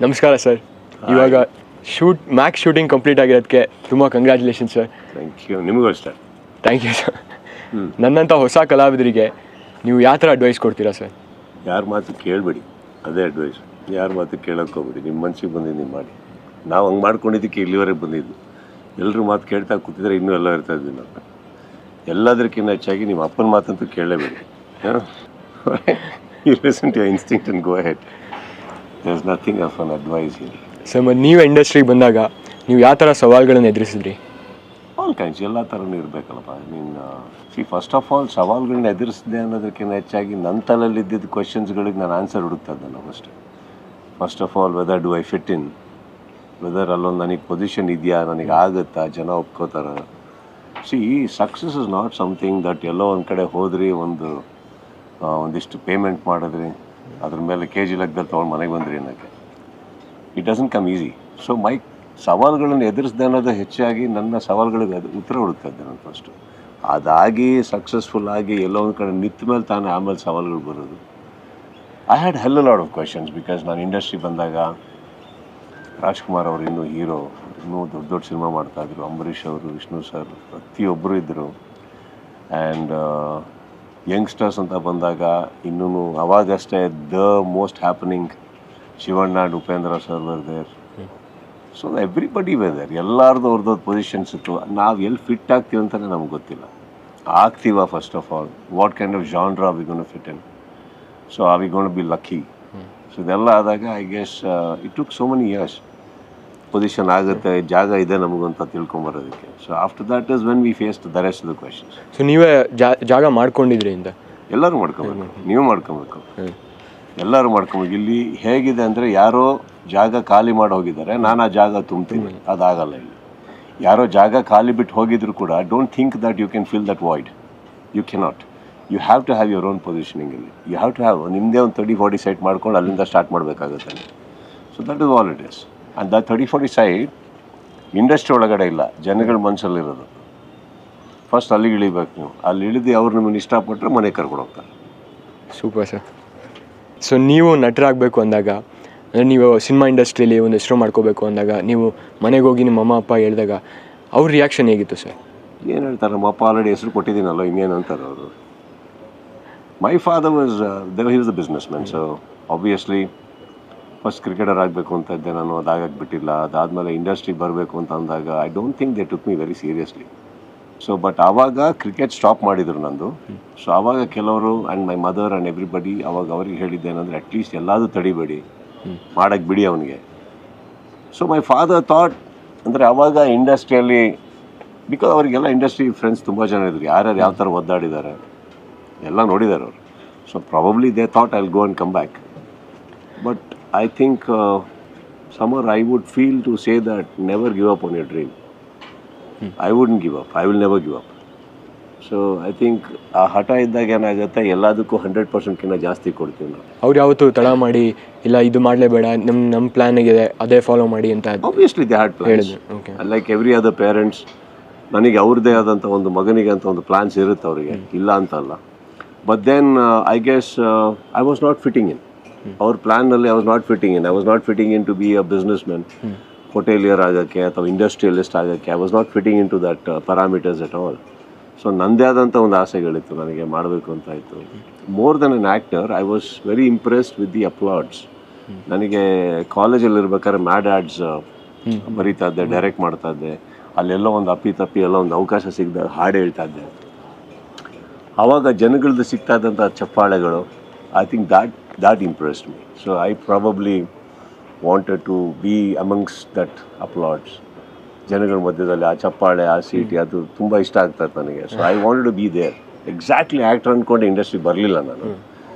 ನಮಸ್ಕಾರ ಸರ್. ಇವಾಗ Max shooting complete ಆಗಿರೋದಕ್ಕೆ ತುಂಬ ಕಂಗ್ರ್ಯಾಚುಲೇಷನ್ ಸರ್. Thank you. ನಿಮಗೂ ಅಷ್ಟೇ. Thank you sir. ನನ್ನಂಥ ಹೊಸ ಕಲಾವಿದರಿಗೆ ನೀವು ಯಾವ ಥರ ಅಡ್ವೈಸ್ ಕೊಡ್ತೀರಾ ಸರ್? ಯಾರ ಮಾತು ಕೇಳಬೇಡಿ, ಅದೇ ಅಡ್ವೈಸ್. ಯಾರ ಮಾತು ಕೇಳೋಕ್ಕೆ ಹೋಗ್ಬೇಡಿ, ನಿಮ್ಮ ಮನಸ್ಸಿಗೆ ಬಂದಿದ್ದು ನೀವು ಮಾಡಿ. ನಾವು ಹಂಗೆ ಮಾಡ್ಕೊಂಡಿದ್ದಕ್ಕೆ ಇಲ್ಲಿವರೆಗೆ ಬಂದಿದ್ದು. ಎಲ್ಲರೂ ಮಾತು ಕೇಳ್ತಾ ಕೂತಿದ್ರೆ ಇನ್ನೂ ಎಲ್ಲ ಇರ್ತಾ ಇದ್ವಿ ನಾವು. ಎಲ್ಲದಕ್ಕಿಂತ ಹೆಚ್ಚಾಗಿ ನಿಮ್ಮ ಅಪ್ಪನ ಮಾತಂತೂ ಕೇಳಲೇಬೇಡಿ. You listen to your instinct and go ahead. There's nothing of an advice here. Sir, ಮತ್ತು ನೀವು ಇಂಡಸ್ಟ್ರಿಗೆ ಬಂದಾಗ ನೀವು ಯಾವ ಥರ ಸವಾಲುಗಳನ್ನು ಎದುರಿಸಿದ್ರಿ? ಆಲ್ ಕೈಂಡ್ಸ್, ಎಲ್ಲ ಥರನೂ ಇರಬೇಕಲ್ಲಪ್ಪ. ಫಸ್ಟ್ ಆಫ್ ಆಲ್ ಸವಾಲುಗಳನ್ನ ಎದುರಿಸಿದೆ ಅನ್ನೋದಕ್ಕಿಂತ ಹೆಚ್ಚಾಗಿ ನನ್ನ ತಲೆಯಲ್ಲಿ ಇದ್ದಿದ್ದ ಕ್ವೆಶನ್ಸ್ಗಳಿಗೆ ನಾನು ಆನ್ಸರ್ ಹುಡುಕ್ತಾ ಇದ್ದೆ ನಾವು ಅಷ್ಟೇ. First of all whether do I fit in, whether ಅಲ್ಲೊಂದು ನನಗೆ ಪೊಸಿಷನ್ ಇದೆಯಾ, ನನಗೆ ಆಗುತ್ತಾ, ಜನ ಒಪ್ಕೋತಾರ. Success is not something that ಎಲ್ಲೋ ಒಂದು ಕಡೆ ಹೋದ್ರಿ, ಒಂದಿಷ್ಟು ಪೇಮೆಂಟ್ ಮಾಡಿದ್ರಿ, ಅದ್ರ ಮೇಲೆ ಕೆ ಜಿ ಲೆಕ್ಕದಲ್ಲಿ ತೊಗೊಂಡು ಮನೆಗೆ ಬಂದ್ರಿ ಅನ್ನೋಕ್ಕೆ. It doesn't come easy. So ಸವಾಲುಗಳನ್ನು ಎದುರಿಸಿದೆ ಅನ್ನೋದು ಹೆಚ್ಚಾಗಿ ನನ್ನ ಸವಾಲುಗಳಿಗೆ ಉತ್ತರ ಹುಡುಕ್ತಾ ಇದ್ದೆ ನಾನು ಫಸ್ಟು. ಅದಾಗಿ ಸಕ್ಸಸ್ಫುಲ್ ಆಗಿ ಎಲ್ಲೋ ಒಂದು ಕಡೆ ನಿಂತ ಮೇಲೆ ತಾನೇ ಆಮೇಲೆ ಸವಾಲುಗಳು ಬರೋದು. I had hell lot of questions because ನಾನು ಇಂಡಸ್ಟ್ರಿ ಬಂದಾಗ ರಾಜ್ಕುಮಾರ್ ಅವರು ಇನ್ನೂ ಹೀರೋ, ಇನ್ನೂ ದೊಡ್ಡ ದೊಡ್ಡ ಸಿನಿಮಾ ಮಾಡ್ತಾಯಿದ್ರು. ಅಂಬರೀಷ್ ಅವರು, ವಿಷ್ಣು ಸರ್, ಪ್ರತಿಯೊಬ್ಬರು ಇದ್ದರು. ಆ್ಯಂಡ್ ಯಂಗ್ಸ್ಟರ್ಸ್ ಅಂತ ಬಂದಾಗ ಇನ್ನೂ ಅವಾಗಷ್ಟೇ the most happening Shivanna and Upendra sir were there. So everybody were there. ಎಲ್ಲರದ್ದು ಅವ್ರದ್ದು ಪೊಸಿಷನ್ಸ್ ಇತ್ತು. ನಾವು ಎಲ್ಲಿ ಫಿಟ್ ಆಗ್ತೀವಿ ಅಂತಲೇ ನಮ್ಗೆ ಗೊತ್ತಿಲ್ಲ. ಆಗ್ತೀವ first of all, what kind of genre are we gonna fit in, so are we gonna be lucky. So ಇದೆಲ್ಲ ಆದಾಗ I guess it took so many years. Position ಆಗುತ್ತೆ, ಜಾಗ ಇದೆ ನಮಗಂತ ತಿಳ್ಕೊಂಬರೋದಕ್ಕೆ. So after that is when we face the rest of the questions. So ನೀವೇ ಜಾಗ ಮಾಡ್ಕೊಂಡಿದ್ರಿ ಇಂದ? ಎಲ್ಲರೂ ಮಾಡ್ಕೊಬೇಕು, ನೀವು ಮಾಡ್ಕೊಬೇಕು, ಎಲ್ಲರೂ ಮಾಡ್ಕೊಬೇಕು. ಇಲ್ಲಿ ಹೇಗಿದೆ ಅಂದರೆ, ಯಾರೋ ಜಾಗ ಖಾಲಿ ಮಾಡಿ ಹೋಗಿದ್ದಾರೆ, ನಾನು ಆ ಜಾಗ ತುಂಬ್ತೀನಿ, ಅದಾಗಲ್ಲ. ಇಲ್ಲಿ ಯಾರೋ ಜಾಗ ಖಾಲಿ ಬಿಟ್ಟು ಹೋಗಿದ್ರು ಕೂಡ don't think that you can fill that void. You cannot. You have to have your own positioning. ಇಲ್ಲಿ ಯು ಹ್ಯಾವ್ ಟು ಹ್ಯಾವ್ ನಿಮ್ಮದೇ ಒಂದು 30-40 ಸೈಟ್ ಮಾಡ್ಕೊಂಡು ಅಲ್ಲಿಂದ ಸ್ಟಾರ್ಟ್ ಮಾಡಬೇಕಾಗುತ್ತೆ. So that is all it is. And the 30-40 site industry ಒಳಗಡೆ ಇಲ್ಲ, ಜನಗಳ ಮನಸ್ಸಲ್ಲಿರೋದು. First ಅಲ್ಲಿಗೆ ಇಳಿಬೇಕು ನೀವು. ಅಲ್ಲಿ ಇಳಿದು ಅವ್ರು ನಿಮ್ಮನ್ನು ಇಷ್ಟಪಟ್ಟರೆ ಮನೆಗೆ ಕರ್ಕೊಂಡು ಹೋಗ್ತಾರೆ. Super sir. ಸೊ ನೀವು ನಟರಾಗಬೇಕು ಅಂದಾಗ, ಅಂದರೆ ನೀವು ಸಿನಿಮಾ ಇಂಡಸ್ಟ್ರಿಯಲ್ಲಿ ಒಂದು ಹೆಸರು ಮಾಡ್ಕೋಬೇಕು ಅಂದಾಗ, ನೀವು ಮನೆಗೆ ಹೋಗಿ ನಿಮ್ಮ ಅಮ್ಮ ಅಪ್ಪ ಹೇಳಿದಾಗ ಅವ್ರ ರಿಯಾಕ್ಷನ್ ಹೇಗಿತ್ತು ಸರ್? ಏನು ಹೇಳ್ತಾರೆ, ನಮ್ಮ ಅಪ್ಪ ಆಲ್ರೆಡಿ ಹೆಸರು ಕೊಟ್ಟಿದ್ದೀನಲ್ಲ, ಇನ್ನೇನು ಅಂತಾರೆ ಅವರು. My father was he was the business man. So obviously first cricketer ಆಗಬೇಕು ಅಂತ ಇದ್ದೆ ನಾನು, ಅದಾಗಕ್ಕೆ ಬಿಟ್ಟಿಲ್ಲ. ಅದಾದಮೇಲೆ ಇಂಡಸ್ಟ್ರಿಗೆ ಬರಬೇಕು ಅಂತ ಅಂದಾಗ I don't think they took me very seriously. So but ಆವಾಗ ಕ್ರಿಕೆಟ್ ಸ್ಟಾಪ್ ಮಾಡಿದರು ನಂದು. ಸೊ ಆವಾಗ ಕೆಲವರು and my mother and everybody ಅವಾಗ ಅವ್ರಿಗೆ ಹೇಳಿದ್ದೇನೆಂದರೆ, ಅಟ್ಲೀಸ್ಟ್ ಎಲ್ಲದೂ ತಡಿಬೇಡಿ, ಮಾಡೋಕ್ಕೆ ಬಿಡಿ ಅವನಿಗೆ. ಸೊ ಮೈ ಫಾದರ್ ಥಾಟ್ ಅಂದರೆ ಆವಾಗ ಇಂಡಸ್ಟ್ರಿಯಲ್ಲಿ, ಬಿಕಾಸ್ ಅವರಿಗೆಲ್ಲ ಇಂಡಸ್ಟ್ರಿ ಫ್ರೆಂಡ್ಸ್ ತುಂಬ ಜನ ಇದ್ರು, ಯಾರ್ಯಾರು ಯಾವ ಥರ ಒದ್ದಾಡಿದ್ದಾರೆ ಎಲ್ಲ ನೋಡಿದ್ದಾರೆ ಅವರು. So probably they thought I will go and come back. But I think somewhere I would feel to say that never give up on your dream. I wouldn't give up. I will never give up. So I think ಆ ಹಠ ಇದ್ದಾಗ ಏನಾಗುತ್ತೆ, ಎಲ್ಲದಕ್ಕೂ 100%ಕಿಂತ ಜಾಸ್ತಿ ಕೊಡ್ತೀವಿ ನಾವು. ಅವ್ರು ಯಾವತ್ತೂ ತಡ ಮಾಡಿ ಇಲ್ಲ ಇದು ಮಾಡಲೇಬೇಡ, ನಮ್ಮ ಪ್ಲ್ಯಾನಿಗಿದೆ ಅದೇ ಫಾಲೋ ಮಾಡಿ ಅಂತ? Obviously they had plans like every other parents. ನನಗೆ ಅವ್ರದ್ದೇ ಆದಂಥ ಒಂದು ಮಗನಿಗೆ ಅಂತ ಒಂದು ಪ್ಲಾನ್ಸ್ ಇರುತ್ತೆ ಅವರಿಗೆ, ಇಲ್ಲ ಅಂತಲ್ಲ. But then I guess I was not fitting in ಅವ್ರ ಪ್ಲ್ಯಾನ್ನಲ್ಲಿ. I was not fitting in. I was not fitting in to be a businessman, hotelier ಆಗೋಕ್ಕೆ ಅಥವಾ ಇಂಡಸ್ಟ್ರಿಯಲಿಸ್ಟ್ ಆಗೋಕ್ಕೆ. I was not fitting in to that parameters at all. So ನನ್ನದೇ ಆದಂಥ ಒಂದು ಆಸೆಗಳಿತ್ತು, ನನಗೆ ಮಾಡಬೇಕು ಅಂತ ಇತ್ತು. More than an actor, I was very impressed with the applauds. ನನಗೆ ಕಾಲೇಜಲ್ಲಿ ಇರ್ಬೇಕಾದ್ರೆ ಮ್ಯಾಡ್ ಆ್ಯಡ್ಸ್ ಬರೀತಾ ಇದ್ದೆ, ಡೈರೆಕ್ಟ್ ಮಾಡ್ತಾ ಇದ್ದೆ. ಅಲ್ಲೆಲ್ಲೋ ಒಂದು ಅಪ್ಪಿ ಎಲ್ಲ ಒಂದು ಅವಕಾಶ ಸಿಗದೆ ಹಾಡು ಹೇಳ್ತಾ ಇದ್ದೆ. ಆವಾಗ ಜನಗಳದ್ದು ಸಿಗ್ತಾ ಇದ್ದಂಥ ಚಪ್ಪಾಳೆಗಳು, I think that impressed me. So I probably wanted to be amongst that applause. ಜನಗಳ ಮಧ್ಯದಲ್ಲಿ ಆ ಚಪ್ಪಾಳೆ, ಆ ಸೀಟಿ, ಅದು ತುಂಬ ಇಷ್ಟ ಆಗ್ತದೆ ನನಗೆ. So I wanted to be there. Exactly actor ಅಂದ್ಕೊಂಡು ಇಂಡಸ್ಟ್ರಿ ಬರಲಿಲ್ಲ ನಾನು.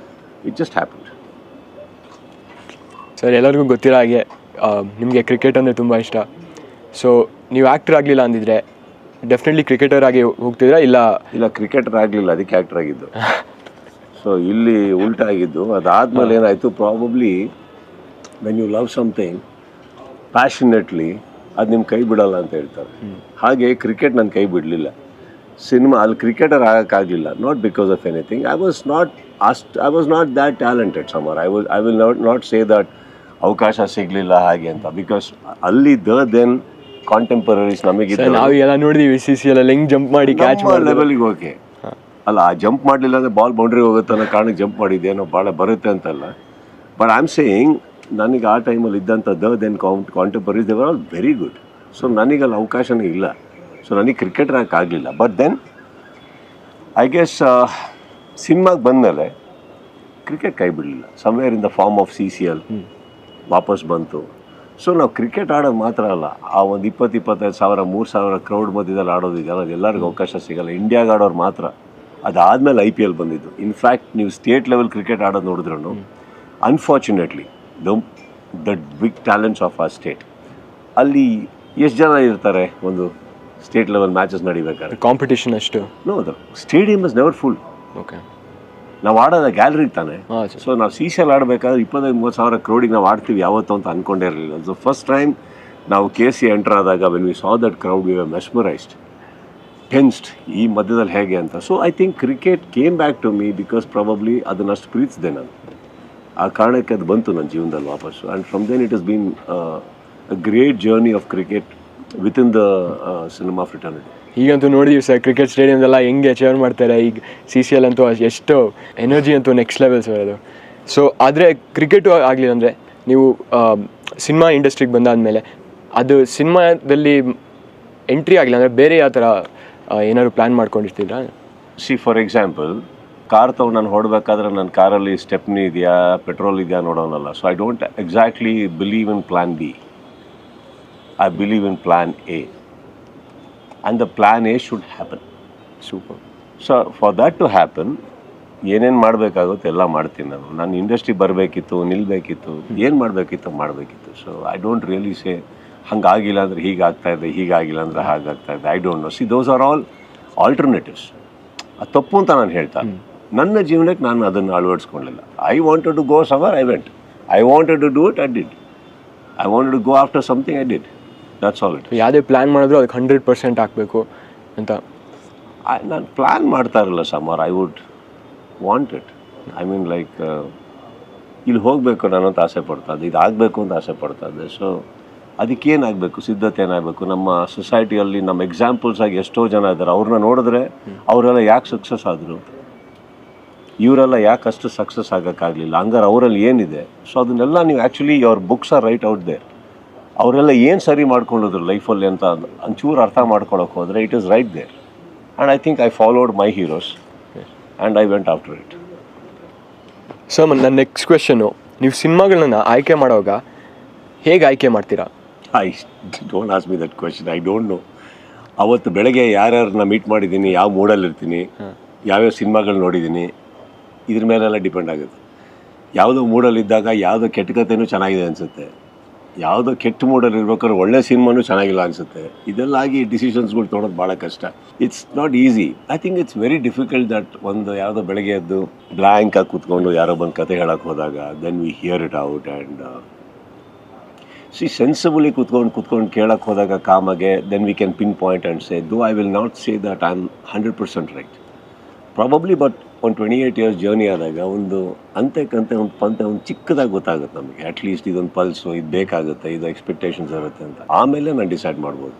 It just happen. ಸರ್, ಎಲ್ಲರಿಗೂ ಗೊತ್ತಿರೋ ಹಾಗೆ ನಿಮಗೆ ಕ್ರಿಕೆಟ್ ಅಂದರೆ ತುಂಬ ಇಷ್ಟ. ಸೊ ನೀವು ಆ್ಯಕ್ಟರ್ ಆಗಲಿಲ್ಲ ಅಂದಿದ್ರೆ ಡೆಫಿನೆಟ್ಲಿ ಕ್ರಿಕೆಟರ್ ಆಗಿ ಹೋಗ್ತಿದ್ರಾ? ಇಲ್ಲ ಕ್ರಿಕೆಟರ್ ಆಗಲಿಲ್ಲ, ಅದಕ್ಕೆ ಆ್ಯಕ್ಟರ್ ಆಗಿದ್ದು. ಸೊ ಇಲ್ಲಿ ಉಲ್ಟಾ ಆಗಿದ್ದು. ಅದಾದಮೇಲೆ ಏನಾಯಿತು, probably when you love something passionately, ಅದು ನಿಮ್ಮ ಕೈ ಬಿಡಲ್ಲ ಅಂತ ಹೇಳ್ತಾರೆ. ಹಾಗೆ ಕ್ರಿಕೆಟ್ ನನ್ನ ಕೈ ಬಿಡಲಿಲ್ಲ. ಸಿನಿಮಾ ಅಲ್ಲಿ ಕ್ರಿಕೆಟರ್ ಆಗೋಕ್ಕಾಗಲಿಲ್ಲ, not because of anything. I was not that talented somewhere. I will not say that ಅವಕಾಶ ಸಿಗಲಿಲ್ಲ ಹಾಗೆ ಅಂತ. ಬಿಕಾಸ್ ಅಲ್ಲಿ ದೆನ್ ಕಾಂಟೆಂಪರರೀಸ್ ನಮಗಿದ್ದ ನಾವೆಲ್ಲ ನೋಡಿದೀವಿ CCL ಅಲ್ಲಿ ಹೆಂಗ್ ಜಂಪ್ ಮಾಡಿ ಕ್ಯಾಚ್ ಲೆವೆಲಿಗೆ ಓಕೆ ಅಲ್ಲ, ಆ ಜಂಪ್ ಮಾಡಲಿಲ್ಲ ಅಂದರೆ ಬಾಲ್ ಬೌಂಡ್ರಿ ಹೋಗುತ್ತೆ ಅನ್ನೋ ಕಾರಣಕ್ಕೆ ಜಂಪ್ ಮಾಡಿದ್ದೇನೋ ಭಾಳ ಬರುತ್ತೆ ಅಂತಲ್ಲ. ಬಟ್ ಐ ಆಮ್ ಸೇಯಿಂಗ್ ನನಗೆ ಆ ಟೈಮಲ್ಲಿ ಇದ್ದಂಥ then contemporaries they were all very good. So ನನಗಲ್ಲಿ ಅವಕಾಶನೇ ಇಲ್ಲ. ಸೊ ನನಗೆ ಕ್ರಿಕೆಟರ್ ಆಗಲಿಲ್ಲ. ಬಟ್ ದೆನ್ ಐ ಗೆಸ್ ಸಿನಿಮಾಗೆ ಬಂದಮೇಲೆ ಕ್ರಿಕೆಟ್ ಕೈ ಬಿಡಲಿಲ್ಲ. Somewhere in the form of CCL ವಾಪಸ್ ಬಂತು. ಸೊ ನಾವು ಕ್ರಿಕೆಟ್ ಆಡೋದು ಮಾತ್ರ ಅಲ್ಲ, ಆ ಒಂದು 20-25 ಸಾವಿರ 3,000 ಕ್ರೌಡ್ ಮಧ್ಯದಲ್ಲಿ ಆಡೋದಿದೆಯಲ್ಲ, ಅದು ಎಲ್ಲರಿಗೂ ಅವಕಾಶ ಸಿಗಲ್ಲ. ಇಂಡಿಯಾಗೆ ಆಡೋರು ಮಾತ್ರ. ಅದಾದಮೇಲೆ IPL ಬಂದಿದ್ದು. ಇನ್ಫ್ಯಾಕ್ಟ್ ನೀವು ಸ್ಟೇಟ್ ಲೆವೆಲ್ ಕ್ರಿಕೆಟ್ ಆಡೋದು ನೋಡಿದ್ರು unfortunately the big talents of ಆ ಸ್ಟೇಟ್ ಅಲ್ಲಿ ಎಷ್ಟು ಜನ ಇರ್ತಾರೆ ಒಂದು ಸ್ಟೇಟ್ ಲೆವೆಲ್ ಮ್ಯಾಚಸ್ ನಡಿಬೇಕಾದ್ರೆ? ಕಾಂಪಿಟೇಷನ್ ಅಷ್ಟು no, the stadium is never full. Okay, ನಾವು ಆಡೋದ ಗ್ಯಾಲರಿ ತಾನೆ. ಸೊ ನಾವು CCL ಆಡಬೇಕಾದ್ರೆ 25-30 ಸಾವಿರ ಕ್ರೌಡಿಗೆ ನಾವು ಆಡ್ತೀವಿ ಯಾವತ್ತೂ ಅಂತ ಅಂದ್ಕೊಂಡೇ ಇರಲಿಲ್ಲ. ಸೊ ಫಸ್ಟ್ ಟೈಮ್ ನಾವು KC ಎಂಟರ್ ಆದಾಗ when we saw that crowd we were mesmerised, tensed, ಈ ಮಧ್ಯದಲ್ಲಿ ಹೇಗೆ ಅಂತ. So I think cricket came back to me because probably ಅದನ್ನಷ್ಟು ಪ್ರೀತಿಸಿದೆ ನಾನು. ಆ ಕಾರಣಕ್ಕೆ ಅದು ಬಂತು ನನ್ನ ಜೀವನದಲ್ಲಿ ವಾಪಸ್ಸು. And from then it has been a great journey of cricket within the cinema fraternity. ಈಗಂತೂ ನೋಡಿದೀವಿ ಸರ್, ಕ್ರಿಕೆಟ್ ಸ್ಟೇಡಿಯಮ್ದೆಲ್ಲ ಹೆಂಗೆ ಚೇರ್ ಮಾಡ್ತಾರೆ. ಈಗ CCL ಅಂತೂ ಎಷ್ಟು ಎನರ್ಜಿ ಅಂತೂ ನೆಕ್ಸ್ಟ್ ಲೆವೆಲ್ ಸರ್ ಅದು. ಸೊ ಆದರೆ ಕ್ರಿಕೆಟು ಆಗಲಿಲ್ಲ ಅಂದರೆ ನೀವು ಸಿನಿಮಾ ಇಂಡಸ್ಟ್ರಿಗೆ ಬಂದಾದಮೇಲೆ ಅದು ಸಿನಿಮಾದಲ್ಲಿ ಎಂಟ್ರಿ ಆಗಿಲ್ಲ ಅಂದರೆ ಬೇರೆ ಯಾವ ಥರ ಏನಾದ್ರು ಪ್ಲ್ಯಾನ್ ಮಾಡ್ಕೊಂಡಿರ್ತಿದ್ರಾ? ಫಾರ್ ಎಕ್ಸಾಂಪಲ್, ಕಾರ್ ತೊಗೊಂಡು ನಾನು ಹೊಡಬೇಕಾದ್ರೆ ನನ್ನ ಕಾರಲ್ಲಿ ಸ್ಟೆಪ್ನಿ ಇದೆಯಾ, ಪೆಟ್ರೋಲ್ ಇದೆಯಾ ನೋಡೋನಲ್ಲ. So I don't exactly believe in plan B. I believe in plan A. And the plan A should happen. Super. So for that to happen, ಏನೇನು ಮಾಡಬೇಕಾಗುತ್ತೆ ಎಲ್ಲ ಮಾಡ್ತೀನಿ ನಾನು. ನಾನು ಇಂಡಸ್ಟ್ರಿ ಬರಬೇಕಿತ್ತು, ನಿಲ್ಲಬೇಕಿತ್ತು, ಏನು ಮಾಡಬೇಕಿತ್ತು ಮಾಡಬೇಕಿತ್ತು. So I don't really say ಹಂಗಾಗಿಲ್ಲ ಅಂದರೆ ಹೀಗಾಗ್ತಾಯಿದೆ, ಹೀಗಾಗಿಲ್ಲ ಅಂದರೆ ಹಾಗಾಗ್ತಾಯಿದೆ. I don't know. Those are all alternatives. ಅದು ತಪ್ಪು ಅಂತ ನಾನು ಹೇಳ್ತಾ, ನನ್ನ ಜೀವನಕ್ಕೆ ನಾನು ಅದನ್ನು ಅಳವಡಿಸ್ಕೊಳ್ಳಿಲ್ಲ. I wanted to go somewhere, I went. I wanted to do it, I did. I wanted to go after something, I did. That's all it. ಯಾವುದೇ ಪ್ಲ್ಯಾನ್ ಮಾಡಿದ್ರು ಅದಕ್ಕೆ 100% ಹಾಕಬೇಕು ಅಂತ ನಾನು ಪ್ಲ್ಯಾನ್ ಮಾಡ್ತಾ ಇರಲ್ಲ somewhere. I would want it. I mean like ಇಲ್ಲಿ ಹೋಗಬೇಕು ನಾನು ಅಂತ ಆಸೆ ಪಡ್ತಾ ಇದ್ದೆ, ಇದು ಆಗಬೇಕು ಅಂತ ಆಸೆ ಪಡ್ತಾ ಇದ್ದೆ. ಸೊ ಅದಕ್ಕೇನಾಗಬೇಕು, ಸಿದ್ಧತೆ ಏನಾಗಬೇಕು. ನಮ್ಮ ಸೊಸೈಟಿಯಲ್ಲಿ ನಮ್ಮ ಎಕ್ಸಾಂಪಲ್ಸ್ ಆಗಿ ಎಷ್ಟೋ ಜನ ಇದ್ದಾರೆ. ಅವ್ರನ್ನ ನೋಡಿದ್ರೆ ಅವರೆಲ್ಲ ಯಾಕೆ ಸಕ್ಸಸ್ ಆದರು, ಇವರೆಲ್ಲ ಯಾಕೆ ಅಷ್ಟು ಸಕ್ಸಸ್ ಆಗೋಕ್ಕಾಗಲಿಲ್ಲ, ಹಂಗಾರೆ ಅವರಲ್ಲಿ ಏನಿದೆ. ಸೊ ಅದನ್ನೆಲ್ಲ ನೀವು actually your books are right out there. ಅವರೆಲ್ಲ ಏನು ಸರಿ ಮಾಡ್ಕೊಂಡಿದ್ರು ಲೈಫಲ್ಲಿ ಅಂತ ಒಂಚೂರು ಅರ್ಥ ಮಾಡ್ಕೊಳಕ್ಕೆ ಹೋದರೆ it is right there. And I think I followed my heroes and I went after it. Sir, ನನ್ನ ನೆಕ್ಸ್ಟ್ ಕ್ವೆಶನು, ನೀವು ಸಿನಿಮಾಗಳನ್ನ ಆಯ್ಕೆ ಮಾಡುವಾಗ ಹೇಗೆ ಆಯ್ಕೆ ಮಾಡ್ತೀರಾ? I don't ask me that question. I don't know. ಅವತ್ತು ಬೆಳಗ್ಗೆ ಯಾರ್ಯಾರನ್ನ ಮೀಟ್ ಮಾಡಿದ್ದೀನಿ, ಯಾವ ಮೂಡಲ್ಲಿರ್ತೀನಿ, ಯಾವ್ಯಾವ ಸಿನಿಮಾಗಳು ನೋಡಿದ್ದೀನಿ, ಇದ್ರ ಮೇಲೆಲ್ಲ ಡಿಪೆಂಡ್ ಆಗುತ್ತೆ. ಯಾವುದೋ ಮೂಡಲ್ಲಿದ್ದಾಗ ಯಾವುದೋ ಕೆಟ್ಟ ಕಥೆನೂ ಚೆನ್ನಾಗಿದೆ ಅನಿಸುತ್ತೆ, ಯಾವುದೋ ಕೆಟ್ಟ ಮೂಡಲ್ಲಿ ಇರ್ಬೇಕಾದ್ರೆ ಒಳ್ಳೆ ಸಿನಿಮಾನೂ ಚೆನ್ನಾಗಿಲ್ಲ ಅನಿಸುತ್ತೆ. ಇದೆಲ್ಲ ಆಗಿ ಡಿಸಿಷನ್ಸ್ಗಳು ತೊಗೊಳೋದು ಭಾಳ ಕಷ್ಟ. It's not easy. I think it's very difficult that ಒಂದು ಯಾವುದೋ ಬೆಳಗ್ಗೆ ಎದ್ದು ಬ್ಲ್ಯಾಂಕಾಗಿ ಕೂತ್ಕೊಂಡು ಯಾರೋ ಬಂದು ಕತೆ ಹೇಳೋಕ್ಕೆ ಹೋದಾಗ then we hear it out and sensibly ಕೂತ್ಕೊಂಡು ಕೇಳೋಕ್ಕೆ ಹೋದಾಗ ಕಾಮಗೆ then we can pinpoint and say though I will not say that I am 100% right probably. But ಒಂದು 28 years ಜರ್ನಿ ಆದಾಗ ಒಂದು ಅಂತೆಕಂತೆ ಒಂದು ಚಿಕ್ಕದಾಗಿ ಗೊತ್ತಾಗುತ್ತೆ ನಮಗೆ. ಅಟ್ಲೀಸ್ಟ್ ಇದೊಂದು ಪಲ್ಸು, ಇದು ಬೇಕಾಗುತ್ತೆ, ಇದು ಎಕ್ಸ್ಪೆಕ್ಟೇಷನ್ಸ್ ಇರುತ್ತೆ ಅಂತ. ಆಮೇಲೆ ನಾನು ಡಿಸೈಡ್ ಮಾಡ್ಬೋದು.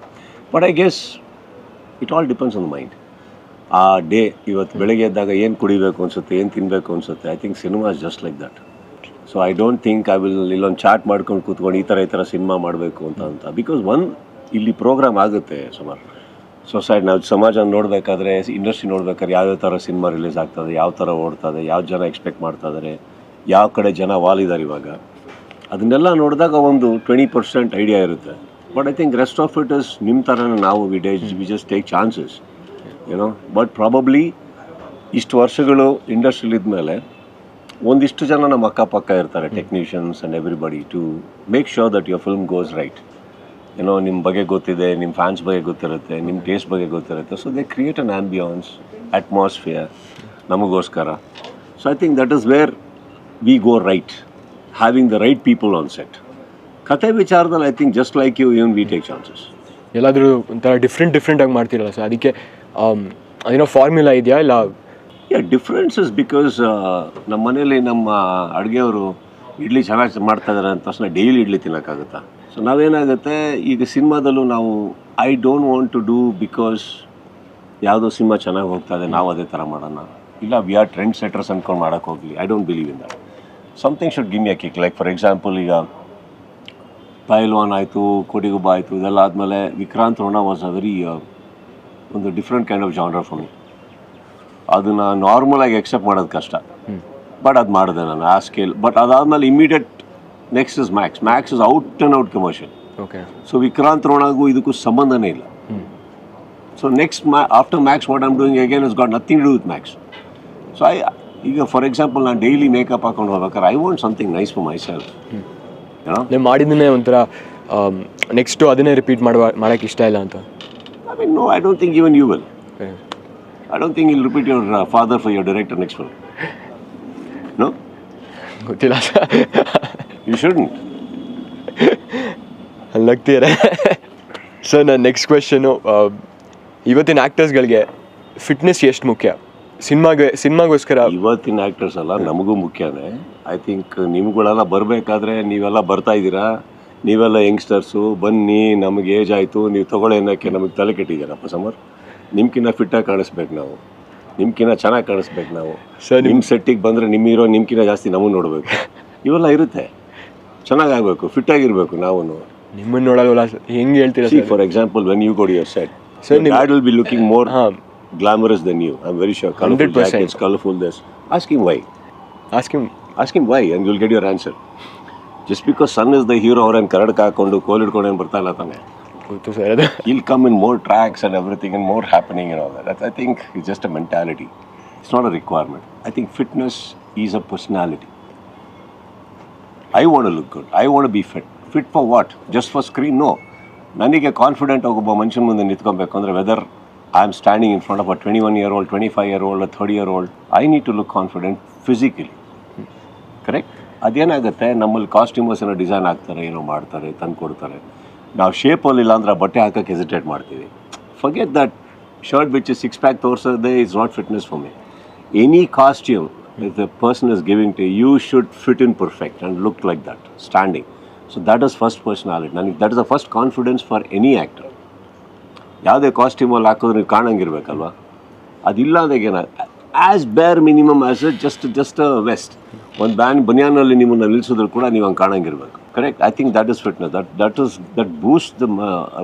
But I guess it all depends on mind. ಆ ಡೇ ಇವತ್ತು ಬೆಳಗ್ಗೆ ಎದ್ದಾಗ ಏನು ಕುಡಿಬೇಕು ಅನಿಸುತ್ತೆ, ಏನು ತಿನ್ನಬೇಕು ಅನಿಸುತ್ತೆ. I think cinema is just like that. So I don't think I will ಇಲ್ಲೊಂದು ಚಾರ್ಟ್ ಮಾಡ್ಕೊಂಡು ಕೂತ್ಕೊಂಡು ಈ ಥರ ಸಿನಿಮಾ ಮಾಡಬೇಕು ಅಂತ. ಬಿಕಾಸ್ ಇಲ್ಲಿ ಪ್ರೋಗ್ರಾಮ್ ಆಗುತ್ತೆ ಸುಮಾರು. ಸೊಸೈಟಿ ನಾವು ಸಮಾಜ ನೋಡಬೇಕಾದ್ರೆ, ಇಂಡಸ್ಟ್ರಿ ನೋಡ್ಬೇಕಾದ್ರೆ ಯಾವ್ಯಾವ ಥರ ಸಿನಿಮಾ ರಿಲೀಸ್ ಆಗ್ತದೆ, ಯಾವ ಥರ ಓಡ್ತದೆ, ಯಾವ ಜನ ಎಕ್ಸ್ಪೆಕ್ಟ್ ಮಾಡ್ತಾ ಇದ್ದಾರೆ, ಯಾವ ಕಡೆ ಜನ ವಾಲಿದ್ದಾರೆ ಇವಾಗ, ಅದನ್ನೆಲ್ಲ ನೋಡಿದಾಗ ಒಂದು 20% ಐಡಿಯಾ ಇರುತ್ತೆ. But I think rest of it is ನಿಮ್ಮ ಥರನೇ ನಾವು ವಿ ಜಸ್ಟ್ ಟೇಕ್ ಚಾನ್ಸಸ್ ಏನೋ. ಬಟ್ ಪ್ರಾಬಬ್ಲಿ ಇಷ್ಟು ವರ್ಷಗಳು ಇಂಡಸ್ಟ್ರಿಲಿದ್ಮೇಲೆ ಒಂದಿಷ್ಟು ಜನ ನಮ್ಮ ಅಕ್ಕಪಕ್ಕ ಇರ್ತಾರೆ, technicians and everybody, to make sure that your film goes right. ಏನೋ ನಿಮ್ಮ ಬಗ್ಗೆ ಗೊತ್ತಿದೆ, ನಿಮ್ಮ ಫ್ಯಾನ್ಸ್ ಬಗ್ಗೆ ಗೊತ್ತಿರುತ್ತೆ, ನಿಮ್ಮ ಟೇಸ್ಟ್ ಬಗ್ಗೆ ಗೊತ್ತಿರುತ್ತೆ. So they create an ambience, atmosphere ನಮಗೋಸ್ಕರ. So I think that is where we go right, having the right people on set. ಕತೆ ವಿಚಾರದಲ್ಲಿ I think just like you even we take chances. ಎಲ್ಲಾದರೂ ಒಂಥರ ಡಿಫ್ರೆಂಟಾಗಿ ಮಾಡ್ತಿರಲ್ಲ sir, ಅದಕ್ಕೆ ಅದೇನೋ formula ಇದೆಯಾ ಇಲ್ಲ? ಡಿಫ್ರೆನ್ಸಸ್ ಬಿಕಾಸ್ ನಮ್ಮ ಮನೇಲಿ ನಮ್ಮ ಅಡುಗೆಯವರು ಇಡ್ಲಿ ಚೆನ್ನಾಗಿ ಮಾಡ್ತಾ ಇದ್ದಾರೆ ಅಂದ ತಕ್ಷಣ ಡೈಲಿ ಇಡ್ಲಿ ತಿನ್ನೋಕ್ಕಾಗುತ್ತಾ? ಸೊ ನಾವೇನಾಗುತ್ತೆ ಈಗ ಸಿನಿಮಾದಲ್ಲೂ ನಾವು I don't want to do because ಯಾವುದೋ ಸಿನಿಮಾ ಚೆನ್ನಾಗಿ ಹೋಗ್ತಾ ಇದೆ ನಾವು ಅದೇ ಥರ ಮಾಡೋಣ, ಇಲ್ಲ ವಿ ಆರ್ ಟ್ರೆಂಡ್ ಸೆಟರ್ಸ್ ಅಂದ್ಕೊಂಡು ಮಾಡೋಕ್ಕೆ ಹೋಗಲಿ. I don't believe in that. Something should give me a kick. Like for example ಈಗ ಪೈಲ್ವಾನ್ ಆಯಿತು, ಕೋಟಿಗುಬ್ಬ ಆಯಿತು, ಇದೆಲ್ಲ ಆದಮೇಲೆ Vikrant Rona was a very ಒಂದು different kind of genre for me. ಅದನ್ನು ನಾರ್ಮಲಾಗಿ ಎಕ್ಸೆಪ್ಟ್ ಮಾಡೋದು ಕಷ್ಟ, ಬಟ್ ಅದು ಮಾಡಿದೆ ನಾನು ಆ ಸ್ಕೇಲ್. ಬಟ್ ಅದಾದಮೇಲೆ immediate next is Max. Max is out and out commercial. Okay. So Vikrant ರೋಣಗೂ ಇದಕ್ಕೂ ಸಂಬಂಧನೇ ಇಲ್ಲ. So next after Max what I'm doing again is got nothing to do with Max. So ಈಗ ಫಾರ್ ಎಕ್ಸಾಂಪಲ್ ನಾನು ಡೈಲಿ ಮೇಕಪ್ ಹಾಕೊಂಡು ಹೋಗ್ಬೇಕಾದ್ರೆ I want something nice for myself. ನೀವು ಮಾಡಿದ್ದನ್ನೇ ಒಂಥರ ನೆಕ್ಸ್ಟು ಅದನ್ನೇ ರಿಪೀಟ್ ಮಾಡೋಕ್ಕೆ ಇಷ್ಟ ಇಲ್ಲ ಅಂತ? I mean no, I don't think even you will. I don't think you'll repeat your father for your director next film. No? ಗೊತ್ತಿಲ್ಲ sir. You shouldn't. ಅಲ್ಲಗ್ತೀರ. Sir ನನ್ನ ನೆಕ್ಸ್ಟ್ ಕ್ವೆಶನು, ಇವತ್ತಿನ ಆ್ಯಕ್ಟರ್ಸ್ಗಳಿಗೆ ಫಿಟ್ನೆಸ್ ಎಷ್ಟು ಮುಖ್ಯ ಸಿನಿಮಾಗೋಸ್ಕರ? ಇವತ್ತಿನ ಆ್ಯಕ್ಟರ್ಸ್ ಅಲ್ಲ, ನಮಗೂ ಮುಖ್ಯನೇ. ಐ ಥಿಂಕ್ ನಿಮ್ಗಳೆಲ್ಲ ಬರಬೇಕಾದ್ರೆ ನೀವೆಲ್ಲ ಬರ್ತಾ ಇದ್ದೀರಾ, ನೀವೆಲ್ಲ ಯಂಗ್ಸ್ಟರ್ಸು, ಬನ್ನಿ, ನಮಗೆ ಏಜ್ ಆಯಿತು, ನೀವು ತಗೊಳ್ಳಿ ಅನ್ನೋಕ್ಕೆ ನಮಗೆ ತಲೆ ಕೆಟ್ಟಿದ್ದೀರಪ್ಪ ಸಮರ್. ನಿಮ್ಕಿನ್ನ ಫಿಟ್ಟಾಗಿ ಕಾಣಿಸ್ಬೇಕು ನಾವು, ನಿಮ್ಕಿನ್ನ ಚೆನ್ನಾಗಿ ಕಾಣಿಸ್ಬೇಕು ನಾವು. ಸರ್ ನಿಮ್ಮ ಸೆಟ್ಟಿಗೆ ಬಂದರೆ ನಿಮ್ಮ ಹೀರೋ ನಿಮ್ಕಿನ್ನ ಜಾಸ್ತಿ ನಮಗೆ ನೋಡಬೇಕು, ಇವೆಲ್ಲ ಇರುತ್ತೆ. ಚೆನ್ನಾಗಾಗಬೇಕು, ಫಿಟ್ಟಾಗಿರಬೇಕು ನಾವು. ನಿಮ್ಮನ್ನು ನೋಡಲ್ವಲ್ಲ ಹೆಂಗೆ ಹೇಳ್ತೀರಾ sir? For example when you go to your set, dad will be looking more glamorous than you. I'm very sure. Colorful 100%. jackets, colorful this. Ask him why. Ask him why and you'll get your answer. Just because son is the hero or and ಕರಡ್ಕ ಹಾಕೊಂಡು ಕೋಲ್ ಹಿಡ್ಕೊಂಡು ಏನು ಬರ್ತಾ ಇಲ್ಲ ತಾನೆ. ಗೊತ್ತು sir ಅದು. He'll come in more tracks and everything and more happening and all that. That's, I think it's just a mentality. It's not a requirement. I think fitness is a personality. I want to look good. I want to be fit. Fit for what? Just for screen? No. ನನಗೆ confident ಒಬ್ಬ ಮನುಷ್ಯನ ಮುಂದೆ ನಿಂತ್ಕೊಬೇಕು ಅಂದರೆ weather I am standing in front of a 21-year-old, 25-year-old, a 30-year-old, I need to look confident physically. Correct? ಅದೇನಾಗುತ್ತೆ, ನಮ್ಮಲ್ಲಿ ಕಾಸ್ಟ್ಯೂಮರ್ಸ್ ಏನೋ design ಆಗ್ತಾರೆ, ಏನೋ ಮಾಡ್ತಾರೆ, ತಂದು ಕೊಡ್ತಾರೆ. ನಾವು ಶೇಪಲ್ಲಿ ಇಲ್ಲ ಅಂದ್ರೆ ಬಟ್ಟೆ ಹಾಕೋಕ್ಕೆ ಹೆಸಿಟೇಟ್ ಮಾಡ್ತೀವಿ. Forget that shirt which is 6 pack ತೋರಿಸೋದೇ is not fitness for me. Any costume if the person is giving to you should fit in perfect and look like that standing. So that is first personality. ನನಗೆ that is the first confidence for any actor. ಯಾವುದೇ ಕಾಸ್ಟ್ಯೂಮಲ್ಲಿ ಹಾಕೋದ್ರೆ ನೀವು ಕಾಣಂಗಿರ್ಬೇಕಲ್ವ, ಅದಿಲ್ಲ ಅಂದಾಗೇನ as bare minimum as just vest, ಒಂದು ಬನಿಯಾನಲ್ಲಿ ನಿಮ್ಮನ್ನು ನಿಲ್ಲಿಸಿದ್ರು ಕೂಡ ನೀವು ಹಂಗೆ ಕಾಣಂಗಿರ್ಬೇಕು. Correct? I think that is fitness. That boost the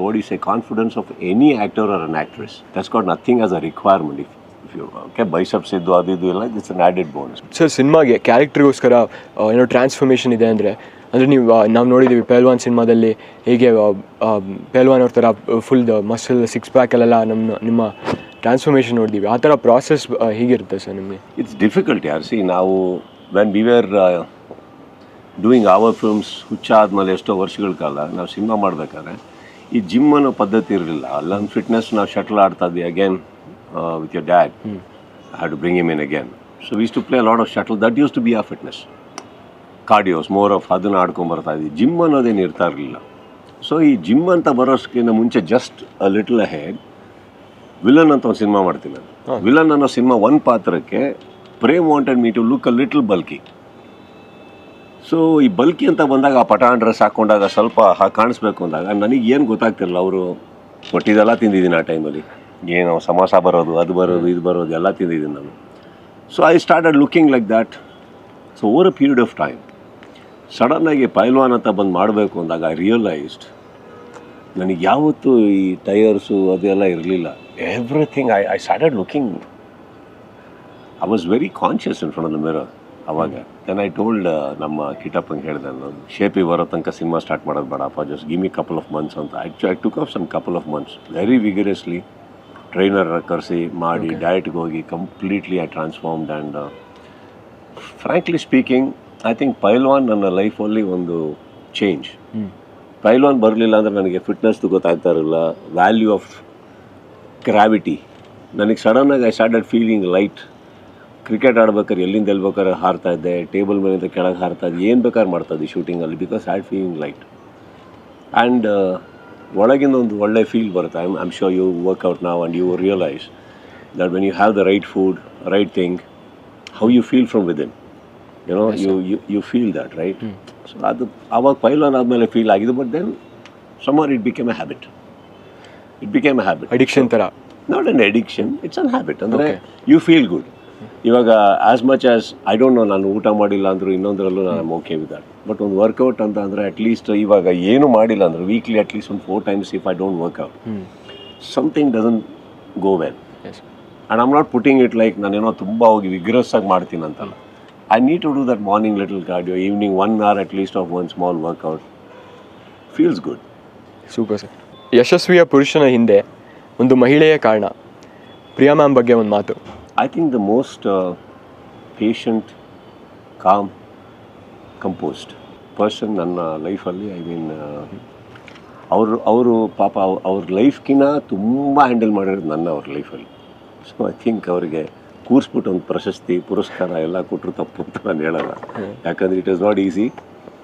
what you say confidence of any actor or an actress. That's got nothing as a requirement. If you okay biceps ಇದ್ದು ಅದು ಇದು ಎಲ್ಲ it's an added bonus. Sir ಸಿನಿಮಾಗೆ ಕ್ಯಾರೆಕ್ಟರ್ಗೋಸ್ಕರ ಏನೋ transformation ಇದೆ ಅಂದರೆ ನಾವು ನೋಡಿದ್ದೀವಿ ಪೈಲ್ವಾನ್ ಸಿನಿಮಾದಲ್ಲಿ ಹೇಗೆ ಪೈಲ್ವಾನ್ ಅವ್ರ ಥರ ಫುಲ್ ಮಸಲ್ 6 ಪ್ಯಾಕಲ್ಲೆಲ್ಲ ನಿಮ್ಮ ಟ್ರಾನ್ಸ್ಫಾರ್ಮೇಷನ್ ನೋಡಿದ್ದೀವಿ. ಆ ಥರ ಪ್ರಾಸೆಸ್ ಹೀಗಿರುತ್ತೆ ಸರ್ ನಿಮಗೆ? ಇಟ್ಸ್ ಡಿಫಿಕಲ್ಟ್ ಯಾರು. ಸಿ ನಾವು when we were doing our films Huchcha ಆದಮೇಲೆ ಎಷ್ಟೋ ವರ್ಷಗಳ ಕಾಲ ನಾವು ಸಿನಿಮಾ ಮಾಡಬೇಕಾದ್ರೆ ಈ ಜಿಮ್ ಅನ್ನೋ ಪದ್ಧತಿ ಇರಲಿಲ್ಲ. ಅಲ್ಲೊಂದು ಫಿಟ್ನೆಸ್ ನಾವು ಶಟಲ್ ಆಡ್ತಾ ಇದ್ವಿ again with your dad. I had to bring him in again. So we use to play lot of shuttle. That use to be a fitness. Cardios more of ಅದನ್ನು ಆಡ್ಕೊಂಬರ್ತಾ ಇದ್ವಿ. ಜಿಮ್ ಅನ್ನೋದೇನು ಇರ್ತಾ ಇರಲಿಲ್ಲ. So ಈ gym ಅಂತ ಬರೋಸ್ಕಿಂತ ಮುಂಚೆ just a little ahead villain ಅಂತ ಒಂದು ಸಿನಿಮಾ ಮಾಡ್ತೀನಿ ನಾನು. ವಿಲನ್ ಅನ್ನೋ ಸಿನಿಮಾ ಒಂದು ಪಾತ್ರಕ್ಕೆ Prem wanted me to look a little bulky. So ಈ ಬಲ್ಕಿ ಅಂತ ಬಂದಾಗ ಆ ಪಟಾನ್ ಡ್ರೆಸ್ ಹಾಕ್ಕೊಂಡಾಗ ಸ್ವಲ್ಪ ಕಾಣಿಸ್ಬೇಕು ಅಂದಾಗ ನನಗೆ ಏನು ಗೊತ್ತಾಗ್ತಿರಲಿಲ್ಲ. ಅವರು ಕೊಟ್ಟಿದ್ದೆಲ್ಲ ತಿಂದಿದ್ದೀನಿ ಆ ಟೈಮಲ್ಲಿ. ಏನು ಸಮೋಸ ಬರೋದು, ಅದು ಬರೋದು, ಇದು ಬರೋದು ಎಲ್ಲ ತಿಂದಿದ್ದೀನಿ ನಾನು. So I started looking like that. So over a period of time ಸಡನ್ನಾಗಿ ಪೈಲ್ವಾನ್ ಅಂತ ಬಂದು ಮಾಡಬೇಕು ಅಂದಾಗ ಐ ರಿಯಲೈಸ್ಡ್ ನನಗೆ ಯಾವತ್ತೂ ಈ ಟೈರ್ಸು ಅದೆಲ್ಲ ಇರಲಿಲ್ಲ. Everything I started looking. I was very conscious in front of the mirror ಅವಾಗ. ದೆನ್ ಐ ಟೋಲ್ಡ್ ನಮ್ಮ ಕಿಟಪ್ಪಂಗೆ ಹೇಳಿದೆ, ನಾನು ಶೇಪಿಗೆ ಬರೋ ತನಕ ಸಿನಿಮಾ ಸ್ಟಾರ್ಟ್ ಮಾಡೋದು ಬೇಡಪ್ಪ, just give me couple of months ಅಂತ. I took off some couple of months very vigorously. Trainer ಕರೆಸಿ ಮಾಡಿ ಡಯಟ್ಗೆ ಹೋಗಿ completely I transformed. And frankly speaking I think Pailwaan ನನ್ನ ಲೈಫಲ್ಲಿ ಒಂದು ಚೇಂಜ್. ಪೈಲ್ವಾನ್ ಬರಲಿಲ್ಲ ಅಂದರೆ ನನಗೆ ಫಿಟ್ನೆಸ್ದು ಗೊತ್ತಾಗ್ತಾ ಇರಲಿಲ್ಲ, ವ್ಯಾಲ್ಯೂ ಆಫ್ ಗ್ರಾವಿಟಿ. ನನಗೆ ಸಡನ್ನಾಗಿ I started feeling light. Cricket ಆಡ್ಬೇಕಾದ್ರೆ ಎಲ್ಲಿಂದ ಬೇಕಾದ್ರೆ ಹಾರ್ತಾ ಇದ್ದೆ, ಟೇಬಲ್ ಮೇಲಿಂದ ಕೆಳಗೆ ಹಾರ್ತಾ ಇದ್ದೆ, ಏನು ಬೇಕಾದ್ರೆ ಮಾಡ್ತಾಯಿದ್ದೆ ಶೂಟಿಂಗಲ್ಲಿ, because I feeling light. And ಒಳಗಿಂದ ಒಂದು ಒಳ್ಳೆ ಫೀಲ್ ಬರುತ್ತೆ. I am sure you workout now and you realise that when you have the right food, right thing, how you feel from within. You feel that right. So ಅದು ಆವಾಗ ಪೈಲಾನ್ ಆದಮೇಲೆ feel ಆಗಿದೆ, but then somewhere it became a habit. Addiction ಥರ. Not an addiction, it's an habit. ಅಂದರೆ you feel good. ಇವಾಗ as much as I don't no, ನಾನು ಊಟ ಮಾಡಿಲ್ಲ ಅಂದರೂ ಇನ್ನೊಂದರಲ್ಲೂ ನಾನು ಓಕೆ ವಿತ್ ದಟ್. ಬಟ್ ಒಂದು ವರ್ಕೌಟ್ ಅಂತ ಅಂದರೆ ಅಟ್ಲೀಸ್ಟ್ ಇವಾಗ ಏನು ಮಾಡಿಲ್ಲ ಅಂದರೆ ವೀಕ್ಲಿ ಅಟ್ಲೀಸ್ಟ್ ಒಂದು 4 times if I don't workout, something doesn't go well. And I'm not putting it like ನಾನೇನೋ ತುಂಬ ಹೋಗಿ ವಿಗ್ರಸ್ ಆಗಿ ಮಾಡ್ತೀನಿ ಅಂತಲ್ಲ. I need to do that morning little cardio, evening 1 hour at least of one small workout, feels good. Super sir. ಯಶಸ್ವಿಯ ಪುರುಷನ ಹಿಂದೆ ಒಂದು ಮಹಿಳೆಯ ಕಾರಣ. ಪ್ರಿಯಾ ಮ್ಯಾಮ್ ಬಗ್ಗೆ ಒಂದು ಮಾತು. I think the most patient, calm, composed person ನನ್ನ ಲೈಫಲ್ಲಿ, ಐ ಮೀನ್ ಅವರು ಪಾಪ ಅವ್ರ ಲೈಫ್ಗಿನ್ನ ತುಂಬ ಹ್ಯಾಂಡಲ್ ಮಾಡಿರೋದು ಅವ್ರ ಲೈಫಲ್ಲಿ. ಸೊ ಐ ಥಿಂಕ್ ಅವರಿಗೆ ಕೂರಿಸ್ಬಿಟ್ಟು ಒಂದು ಪ್ರಶಸ್ತಿ ಪುರಸ್ಕಾರ ಎಲ್ಲ ಕೊಟ್ಟರು ತಪ್ಪು ಅಂತ ನಾನು ಹೇಳಲ್ಲ, ಯಾಕಂದರೆ it is not easy.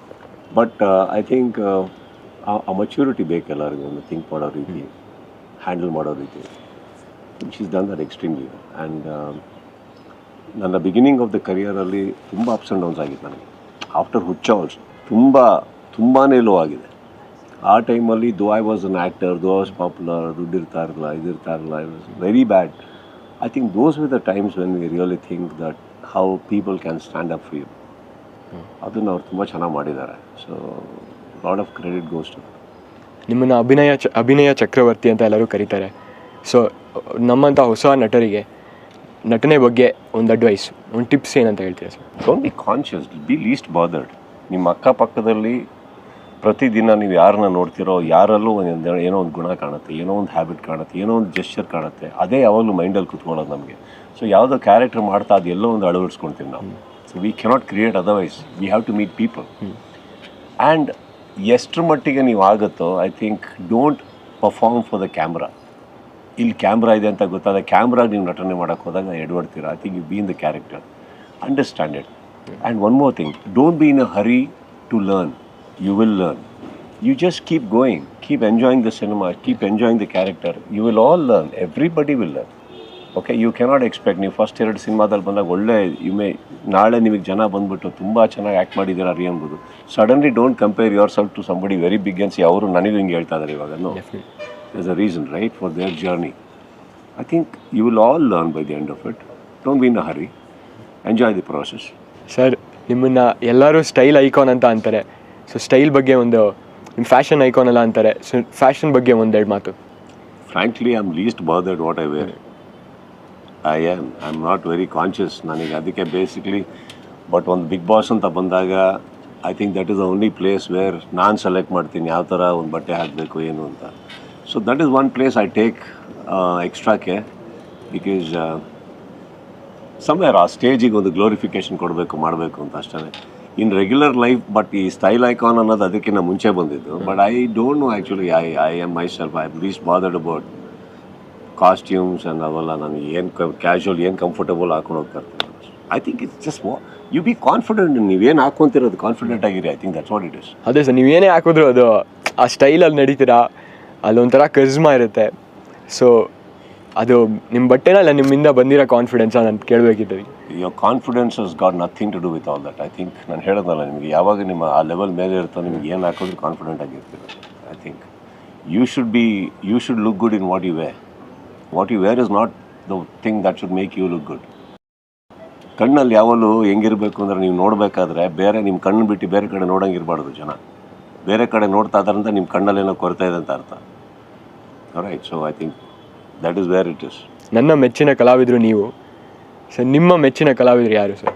But I think ಆ ಮಚ್ಯೂರಿಟಿ ಬೇಕು ಎಲ್ಲರಿಗೂ, ಒಂದು ಥಿಂಕ್ ಮಾಡೋ ರೀತಿ, ಹ್ಯಾಂಡಲ್ ಮಾಡೋ ರೀತಿ. She's done that extremely. And ನನ್ನ ಬಿಗಿನಿಂಗ್ ಆಫ್ ದ ಕರಿಯರಲ್ಲಿ ತುಂಬ ಅಪ್ಸ್ ಆ್ಯಂಡ್ ಡೌನ್ಸ್ ಆಗಿತ್ತು ನನಗೆ. ಆಫ್ಟರ್ ಹುಚ್ಚ ಆಲ್ಸೋ ತುಂಬಾ ಲೋ ಆಗಿದೆ. ಆ ಟೈಮಲ್ಲಿ though I was an actor, though was popular, ದುಡ್ಡು ಇರ್ತಾ ಇರಲಿಲ್ಲ, I was very bad. I think those were the times when we really think that how people can stand up for you. ಅದನ್ನು ಅವ್ರು ತುಂಬ ಚೆನ್ನಾಗಿ ಮಾಡಿದ್ದಾರೆ. So lot of credit goes to. ನಿಮ್ಮನ್ನು ಅಭಿನಯ ಚಕ್ರವರ್ತಿ ಅಂತ ಎಲ್ಲರೂ ಕರೀತಾರೆ. ಸೊ ನಮ್ಮಂಥ ಹೊಸ ನಟರಿಗೆ ನಟನೆ ಬಗ್ಗೆ ಒಂದು ಅಡ್ವೈಸ್, ಒಂದು ಟಿಪ್ಸ್ ಏನಂತ ಹೇಳ್ತೀರಾ sir? Don't be conscious, be least bothered. ನಿಮ್ಮ ಅಕ್ಕಪಕ್ಕದಲ್ಲಿ ಪ್ರತಿದಿನ ನೀವು ಯಾರನ್ನ ನೋಡ್ತಿರೋ ಯಾರಲ್ಲೂ ಏನೋ ಒಂದು ಗುಣ ಕಾಣುತ್ತೆ, ಏನೋ ಒಂದು ಹ್ಯಾಬಿಟ್ ಕಾಣುತ್ತೆ, ಏನೋ ಒಂದು ಜೆಸ್ಚರ್ ಕಾಣುತ್ತೆ. ಅದೇ ಯಾವಾಗಲೂ ಮೈಂಡಲ್ಲಿ ಕುತ್ಕೊಳ್ಳೋದು ನಮಗೆ. ಸೊ ಯಾವುದೋ ಕ್ಯಾರೆಕ್ಟರ್ ಮಾಡ್ತಾ ಅದು ಎಲ್ಲೋ ಒಂದು ಅಳವಡಿಸ್ಕೊಳ್ತೀವಿ ನಾವು. So we cannot create otherwise, we have to meet people. And ಎಷ್ಟರ ಮಟ್ಟಿಗೆ ನೀವು ಆಗುತ್ತೋ I think don't perform for the camera. ಇಲ್ಲಿ ಕ್ಯಾಮ್ರಾ ಇದೆ ಅಂತ ಗೊತ್ತಾದ ಕ್ಯಾಮ್ರಾಗ ನೀವು ನಟನೆ ಮಾಡೋಕ್ಕೆ ಹೋದಾಗ ಎಡ್ವಡ್ತೀರ. I think you be in the character, understand it. And one more thing, don't be in a hurry to learn. You will learn. You just keep going, keep enjoying the cinema, keep enjoying the character. You will all learn. Everybody will learn. Okay, you cannot expect ನೀವು first 2 ಸಿನಿಮಾದಲ್ಲಿ ಬಂದಾಗ ಒಳ್ಳೆ ನಾಳೆ ನಿಮಗೆ ಜನ ಬಂದ್ಬಿಟ್ಟು ತುಂಬ ಚೆನ್ನಾಗಿ ಆ್ಯಕ್ಟ್ ಮಾಡಿದ್ದೀರಾ ರೀ ಅಂಬೋದು. Suddenly don't compare yourself to somebody very big ಅನ್ಸಿ ಅವರು ನನಗೂ ಹಿಂಗೆ ಹೇಳ್ತಾ ಇದ್ದಾರೆ ಇವಾಗ. No, there's a reason, right, for their journey. I think you will all learn by the end of it. Don't be in a hurry. Enjoy the process. Sir, ನಿಮ್ಮನ್ನು ಎಲ್ಲರೂ style icon ಅಂತ ಅಂತಾರೆ. ಸೊ ಸ್ಟೈಲ್ ಬಗ್ಗೆ ಒಂದು, ನಿಮ್ಮ fashion icon ಎಲ್ಲ ಅಂತಾರೆ. So fashion ಬಗ್ಗೆ ಒಂದೆರಡು ಮಾತು. Frankly, I'm least bothered what I wear. I'm not very conscious. ನನಗೆ ಅದಕ್ಕೆ ಬೇಸಿಕ್ಲಿ, ಬಟ್ ಒಂದು ಬಿಗ್ ಬಾಸ್ ಅಂತ ಬಂದಾಗ I think that is the only place where ನಾನು ಸೆಲೆಕ್ಟ್ ಮಾಡ್ತೀನಿ ಯಾವ ಥರ ಒಂದು ಬಟ್ಟೆ ಹಾಕಬೇಕು ಏನು ಅಂತ. So that is one place I take extra care, because somewhere ಆ ಸ್ಟೇಜಿಗೆ ಒಂದು ಗ್ಲೋರಿಫಿಕೇಷನ್ ಕೊಡಬೇಕು ಮಾಡಬೇಕು ಅಂತ ಅಷ್ಟೇ. ಇನ್ ರೆಗ್ಯುಲರ್ ಲೈಫ್, ಬಟ್ ಈ ಸ್ಟೈಲ್ ಐಕಾನ್ ಅನ್ನೋದು ಅದಕ್ಕಿಂತ ಮುಂಚೆ ಬಂದಿದ್ದು. But I don't no actually, I am my self, I am list bothered about costumes and ಅವೆಲ್ಲ. ನನಗೆ ಏನು ಕ್ಯಾಶುವಲ್, ಏನು ಕಂಫರ್ಟಬಲ್ ಹಾಕೊಂಡು ಹೋಗ್ತಾ ಇರ್ತೀನಿ. I think it's just you be confident. ನೀವೇನು ಹಾಕೊಂತಿರೋದು ಕಾನ್ಫಿಡೆಂಟ್ ಆಗಿರಿ. I think that's what it is. ಅದೇ ಸರ್, ನೀವೇನೇ ಹಾಕಿದ್ರು ಅದು ಆ ಸ್ಟೈಲಲ್ಲಿ ನಡೀತೀರಾ, ಅಲ್ಲೊಂಥರ ಕರ್ಜ್ಮಾ ಇರುತ್ತೆ. ಸೊ ಅದು ನಿಮ್ಮ ಬಟ್ಟೆನ ಅಲ್ಲ, ನಿಮ್ಮಿಂದ ಬಂದಿರೋ ಕಾನ್ಫಿಡೆನ್ಸ್ ನಾನು ಕೇಳಬೇಕಿತ್ತು. Your confidence has got nothing to do with all that. I think ನಾನು ಹೇಳೋದಲ್ಲ ನಿಮಗೆ, ಯಾವಾಗ ನಿಮ್ಮ ಆ ಲೆವೆಲ್ ಮೇಲೆ ಇರುತ್ತೋ ನಿಮ್ಗೆ ಏನು ಹಾಕೋದು ಕಾನ್ಫಿಡೆಂಟ್ ಆಗಿರ್ತೀರ. I think you should look good in what you wear. What you wear is not the thing that should make you look good. ಕಣ್ಣಲ್ಲಿ ಯಾವಾಗಲೂ ಹೆಂಗಿರಬೇಕು ಅಂದರೆ, ನೀವು ನೋಡಬೇಕಾದ್ರೆ ಬೇರೆ ನಿಮ್ಮ ಕಣ್ಣು ಬಿಟ್ಟು ಬೇರೆ ಕಡೆ ನೋಡೋಂಗಿರಬಾರ್ದು. ಜನ ಬೇರೆ ಕಡೆ ನೋಡ್ತಾ ಇದ್ದಾರೆ ಅಂತ ನಿಮ್ಮ ಕಣ್ಣಲ್ಲೇನೋ ಕೊರತೆ ಇದೆ ಅಂತ ಅರ್ಥ. Right. So I think that is where it is. ನನ್ನ ಮೆಚ್ಚಿನ ಕಲಾವಿದರು ನೀವು ಸರ್. ನಿಮ್ಮ ಮೆಚ್ಚಿನ ಕಲಾವಿದರು ಯಾರು ಸರ್?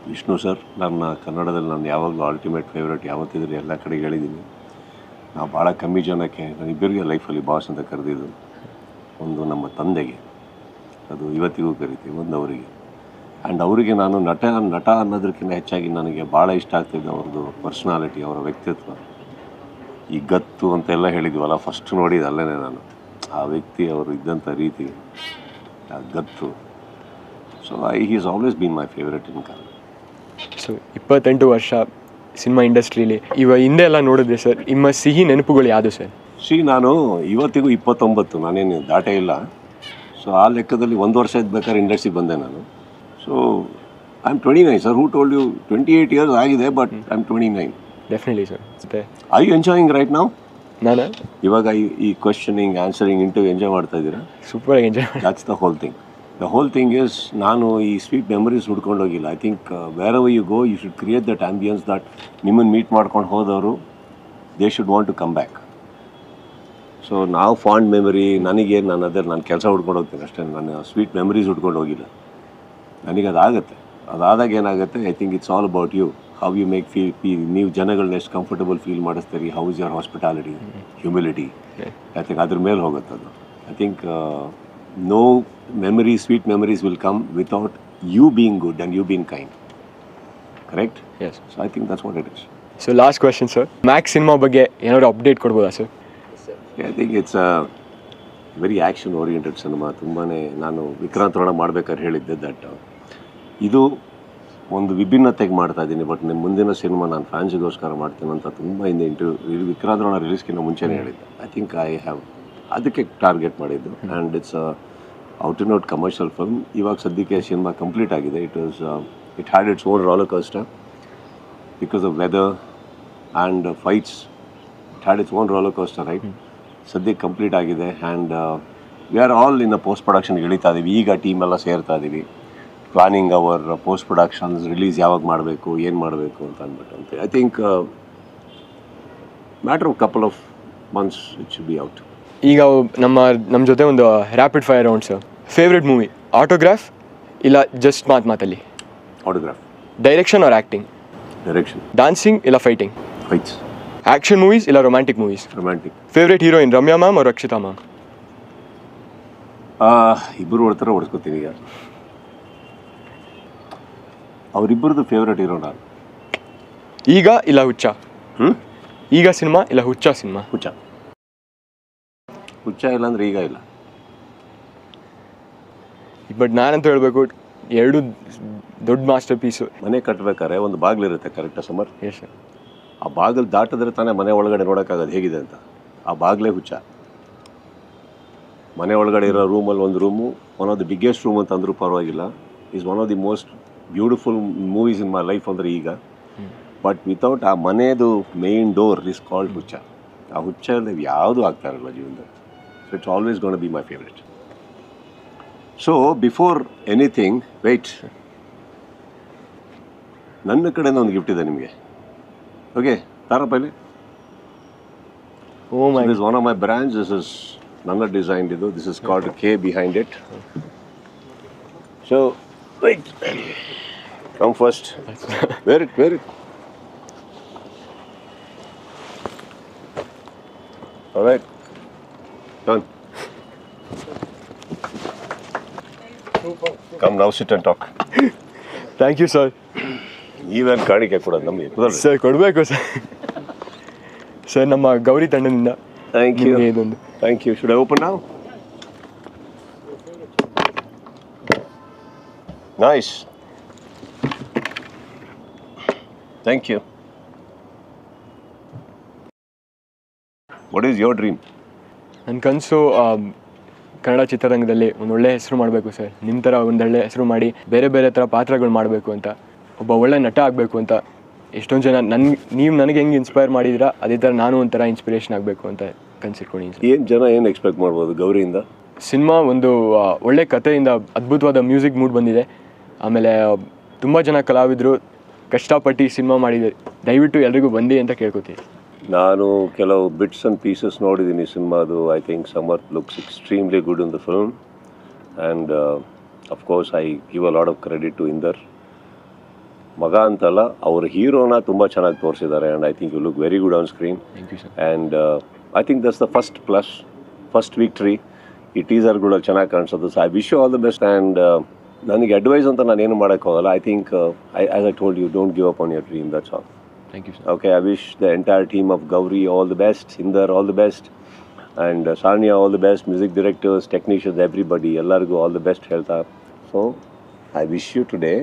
ವಿಷ್ಣು ಸರ್. ನನ್ನ ಕನ್ನಡದಲ್ಲಿ ನಾನು ಯಾವಾಗಲೂ ಅಲ್ಟಿಮೇಟ್ ಫೇವ್ರೇಟ್. ಯಾವತ್ತಿದ್ರೆ ಎಲ್ಲ ಕಡೆಗೆ ಹೇಳಿದ್ದೀನಿ. ನಾವು ಭಾಳ ಕಮ್ಮಿ ಜನಕ್ಕೆ, ನಾನು ಇಬ್ಬರಿಗೆ ಲೈಫಲ್ಲಿ ಬಾಸ್ ಅಂತ ಕರೆದಿದ್ದು. ಒಂದು ನಮ್ಮ ತಂದೆಗೆ, ಅದು ಇವತ್ತಿಗೂ ಕರಿತೀವಿ, ಒಂದು ಅವರಿಗೆ. ಆ್ಯಂಡ್ ಅವರಿಗೆ ನಾನು ನಟ ಅನ್ನೋದಕ್ಕಿಂತ ಹೆಚ್ಚಾಗಿ ನನಗೆ ಭಾಳ ಇಷ್ಟ ಆಗ್ತಿದ್ದೆ ಅವ್ರದ್ದು ಪರ್ಸ್ನಾಲಿಟಿ, ಅವರ ವ್ಯಕ್ತಿತ್ವ. ಈ ಗತ್ತು ಅಂತೆಲ್ಲ ಹೇಳಿದ್ವಲ್ಲ, ಫಸ್ಟ್ ನೋಡಿದ್ದು ಅಲ್ಲೇ ನಾನು ಆ ವ್ಯಕ್ತಿ, ಅವರು ಇದ್ದಂಥ ರೀತಿ, ಆ ಗತ್ತು. So is always been my favourite in Kannada. So 28 ವರ್ಷ ಸಿನಿಮಾ ಇಂಡಸ್ಟ್ರೀಲಿ ಹಿಂದೆ ಎಲ್ಲ ನೋಡಿದ್ರೆ ಸರ್, ನಿಮ್ಮ ಸಿಹಿ ನೆನಪುಗಳು ಯಾವುದು ಸರ್? ನಾನು ಇವತ್ತಿಗೂ 29, ನಾನೇನು ದಾಟೇ ಇಲ್ಲ. ಸೊ ಆ ಲೆಕ್ಕದಲ್ಲಿ 1 ವರ್ಷ ಇದ್ಬೇಕಾದ್ರೆ ಇಂಡಸ್ಟ್ರಿಗೆ ಬಂದೆ ನಾನು. So I am 29 sir. Who told you 28 years ಆಗಿದೆ, but I am 29. Definitely sir. ಮತ್ತೆ ಐ ಯು ಎಂಜಾಯಿಂಗ್ ರೈಟ್ ನಾವು? ನಾನು ಇವಾಗ ಈ ಕ್ವಶನಿಂಗ್ ಆನ್ಸರಿಂಗ್ ಇಂಟರ್ವ್ಯೂ ಎಂಜಾಯ್ ಮಾಡ್ತಾ ಇದ್ದೀರಾ? ಸೂಪರಾಗಿ ಎಂಜಾಯ್ ಮಾಡಿ. That's the whole thing. The whole thing is, ನಾನು ಈ ಸ್ವೀಟ್ ಮೆಮರೀಸ್ ಹುಡ್ಕೊಂಡು ಹೋಗಿಲ್ಲ. I think wherever you go you should create that ambience that ನಿಮ್ಮನ್ನು ಮೀಟ್ ಮಾಡ್ಕೊಂಡು ಹೋದವರು they should want to come back. So ನಾವು fond memory ನನಗೆ ನಾನು ಕೆಲಸ ಹುಡ್ಕೊಂಡು ಹೋಗ್ತೀನಿ ಅಷ್ಟೇ. ನಾನು ಸ್ವೀಟ್ ಮೆಮರೀಸ್ ಹುಡ್ಕೊಂಡು ಹೋಗಿಲ್ಲ. ನನಗೆ ಅದಾಗುತ್ತೆ. ಅದಾದಾಗ ಏನಾಗುತ್ತೆ, I think it's all about you. How you make feel ನೀವು ಜನಗಳನ್ನ ಎಷ್ಟು ಕಂಫರ್ಟಬಲ್ ಫೀಲ್ ಮಾಡಿಸ್ತೀರಿ, how is your hospitality, humility. I think ಅದ್ರ ಮೇಲೆ ಹೋಗುತ್ತೆ ಅದು. I think no memories, sweet memories will come without you being good and you being kind. Correct? Yes. So I think that's what it is. So last question sir, Max cinema ಬಗ್ಗೆ ಏನಾದ್ರು update ಕೊಡ್ಬೋದಾ sir? I think it's a very action oriented cinema. ತುಂಬಾ ನಾನು ವಿಕ್ರಾಂತ್ ರೋಣ ಮಾಡ್ಬೇಕಾದ್ರೆ ಹೇಳಿದ್ದೆ that ಇದು ಒಂದು ವಿಭಿನ್ನತೆಗೆ ಮಾಡ್ತಾ ಇದ್ದೀನಿ, ಬಟ್ ನಿಮ್ಮ ಮುಂದಿನ ಸಿನಿಮಾ ನಾನು ಫ್ಯಾನ್ಸಿಗೋಸ್ಕರ ಮಾಡ್ತೀನಿ ಅಂತ ತುಂಬ ಹಿಂದೆ ವಿಕ್ರಾಂತ್ ರೋಣ ರಿಲೀಸ್ಗಿಂತ ಮುಂಚೆನೇ ಹೇಳಿದ್ದೆ. ಐ ಥಿಂಕ್ ಐ ಹ್ಯಾವ್ ಅದಕ್ಕೆ ಟಾರ್ಗೆಟ್ ಮಾಡಿದ್ದು. And it's out and out commercial film. ಇವಾಗ ಸದ್ಯಕ್ಕೆ ಸಿನಿಮಾ ಕಂಪ್ಲೀಟ್ ಆಗಿದೆ. It had its own roller coaster because of weather and fights. It had its own roller coaster, right? ಸದ್ಯಕ್ಕೆ complete ಆಗಿದೆ. And we are all in post ಪ್ರೊಡಕ್ಷನ್ಗೆ ಇಳಿತಾ ಇದ್ದೀವಿ. ಈಗ team ಎಲ್ಲ ಸೇರ್ತಾ ಇದ್ದೀವಿ, planning our post productions, release ಯಾವಾಗ ಮಾಡಬೇಕು, ಏನು ಮಾಡಬೇಕು ಅಂತ ಅಂದ್ಬಿಟ್ಟು. I think matter of couple of months it should be out. ಈಗ ನಮ್ಮ ಜೊತೆ ಒಂದು rapid fire round sir. Favourite movie autograph ಇಲ್ಲ ಜಸ್ಟ್ ಮಾತಲ್ಲಿ? Autograph. Direction R acting? Direction. Dancing ಇಲ್ಲ ಫೈಟಿಂಗ್? ಫೈಟ್ಸ್. ಆ್ಯಕ್ಷನ್ ಮೂವೀಸ್ ಇಲ್ಲ romantic movies? Romantic. Favourite heroine Ramya ma'am ಅವ್ರ Rakshita ma'am? ಇಬ್ಬರು ಹೊಡ್ತಾರೆ, ಹೊಡ್ಸ್ಕೊತೀನಿ. ಈಗ ಅವರಿಬ್ಬರದು ಫೇವ್ರೆಟ್ ಹೀರೋ ನಾನು. ಈಗ ಇಲ್ಲ ಹುಚ್ಚ? ಈಗ ಸಿನಿಮಾ ಇಲ್ಲ ಹುಚ್ಚ ಸಿನಿಮಾ? ಹುಚ್ಚ. ಹುಚ್ಚ ಇಲ್ಲ ಅಂದರೆ ಈಗ ಇಲ್ಲ. ಬಟ್ ನಾನಂತೂ ಹೇಳಬೇಕು, ಎರಡು ದೊಡ್ಡ ಮಾಸ್ಟರ್ ಪೀಸು. ಮನೆ ಕಟ್ಟಬೇಕಾದ್ರೆ ಒಂದು ಬಾಗಿಲಿರುತ್ತೆ, ಕರೆಕ್ಟಾ ಸಮರ್? Yes sir. ಆ ಬಾಗಿಲು ದಾಟಿದ್ರೆ ತಾನೇ ಮನೆ ಒಳಗಡೆ ನೋಡೋಕ್ಕಾಗೋದು ಹೇಗಿದೆ ಅಂತ. ಆ ಬಾಗಿಲೇ ಹುಚ್ಚ. ಮನೆ ಒಳಗಡೆ ಇರೋ ರೂಮಲ್ಲಿ ಒಂದು room, one of the biggest room ಅಂತ ಅಂದರೂ ಪರವಾಗಿಲ್ಲ, is one of the most beautiful movies in my life ಅಂದರೆ ಈಗ. ಬಟ್ ವಿತೌಟ್ ಆ ಮನೆಯದು main door is called Huchcha. ಆ ಹುಚ್ಚ ಇಲ್ಲದೆ ಯಾವುದೂ ಆಗ್ತಾ ಇರಲ್ಲ ಜೀವನದಲ್ಲಿ. So it's always gonna be my favourite. So before anything wait, ನನ್ನ ಕಡೆಯಿಂದ ಒಂದು ಗಿಫ್ಟ್ ಇದೆ ನಿಮಗೆ. ಓಕೆ, ತಾರಪ್ಪಲ್ಲಿ. Oh my. This is one of my brands. This is ನನ್ನ ಡಿಸೈನ್ ಇದು. This is called K behind it. So wait, come first. Wear it. All right. Done. Come now, sit and talk. Thank you sir. ನೀವೇನು ಕಾಣಿಕೆ ಕೊಡೋದು ನಮಗೆ? Sir ಕೊಡಬೇಕು sir. Sir ನಮ್ಮ ಗೌರಿ ತಂಡದಿಂದ thank you. ಇದೊಂದು. Thank you. Should I open now? Nice. Thank you. What is your dream? ನನ್ನ ಕನಸು ಕನ್ನಡ ಚಿತ್ರರಂಗದಲ್ಲಿ ಒಂದು ಒಳ್ಳೆ ಹೆಸರು ಮಾಡಬೇಕು ಸರ್. ನಿಮ್ಮ ಥರ ಒಂದೊಳ್ಳೆ ಹೆಸರು ಮಾಡಿ ಬೇರೆ ಬೇರೆ ಥರ ಪಾತ್ರಗಳು ಮಾಡಬೇಕು ಅಂತ, ಒಬ್ಬ ಒಳ್ಳೆ ನಟ ಆಗಬೇಕು ಅಂತ. ಎಷ್ಟೊಂದು ಜನ ನೀವು ನನಗೆ ಹೆಂಗೆ ಇನ್ಸ್ಪೈರ್ ಮಾಡಿದ್ದೀರಾ ಅದೇ ಥರ ನಾನು ಒಂಥರ ಇನ್ಸ್ಪಿರೇಷನ್ ಆಗಬೇಕು ಅಂತ ಕನಸಿಟ್ಕೊಂಡಿದ್ದೀನಿ ಸರ್. ಏನು ಜನ ಏನು ಎಕ್ಸ್ಪೆಕ್ಟ್ ಮಾಡ್ಬೋದು ಗೌರಿಯಿಂದ? ಸಿನಿಮಾ ಒಂದು ಒಳ್ಳೆ ಕಥೆಯಿಂದ ಅದ್ಭುತವಾದ ಮ್ಯೂಸಿಕ್ ಮೂಡ್ ಬಂದಿದೆ. ಆಮೇಲೆ ತುಂಬ ಜನ ಕಲಾವಿದರು ಕಷ್ಟಪಟ್ಟು ಸಿನಿಮಾ ಮಾಡಿದ್ದಾರೆ. ದಯವಿಟ್ಟು ಎಲ್ರಿಗೂ ಬಂದಿ ಅಂತ ಕೇಳ್ಕೊತೀನಿ. ನಾನು ಕೆಲವು ಬಿಟ್ಸ್ ಆ್ಯಂಡ್ ಪೀಸಸ್ ನೋಡಿದ್ದೀನಿ ಸಿನಿಮಾದು. I think Samarth looks extremely good in the film. And of course I give a lot of credit to Inder. ಮಗ ಅಂತಲ್ಲ, ಅವ್ರ ಹೀರೋನ ತುಂಬ ಚೆನ್ನಾಗಿ ತೋರಿಸಿದ್ದಾರೆ. And I think you look very good on screen. Thank you sir. And I think that's the first victory. ಈ ಟೀಸರ್ಗಳು ಚೆನ್ನಾಗಿ ಕಾಣಿಸೋದು. So I wish you all the best. And ನನಗೆ ಅಡ್ವೈಸ್ ಅಂತ ನಾನೇನು ಮಾಡೋಕ್ಕಾಗಲ್ಲ. I think as I told you, don't give up on your dream. That's all. Thank you, sir. Okay, I wish the entire team of Gauri all the best, Inder all the best, and Sanya all the best, music directors, technicians, everybody, ಎಲ್ಲರಿಗೂ all the best ಹೇಳ್ತಾ. So, I wish you today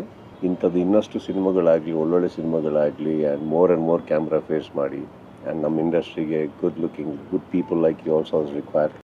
ಇಂಥದ್ದು ಇನ್ನಷ್ಟು ಸಿನಿಮಾಗಳಾಗಲಿ, ಒಳ್ಳೊಳ್ಳೆ ಸಿನಿಮಾಗಳಾಗಲಿ, and more camera face ಮಾಡಿ, and ನಮ್ಮ ಇಂಡಸ್ಟ್ರಿಗೆ good looking, good people like you also is required.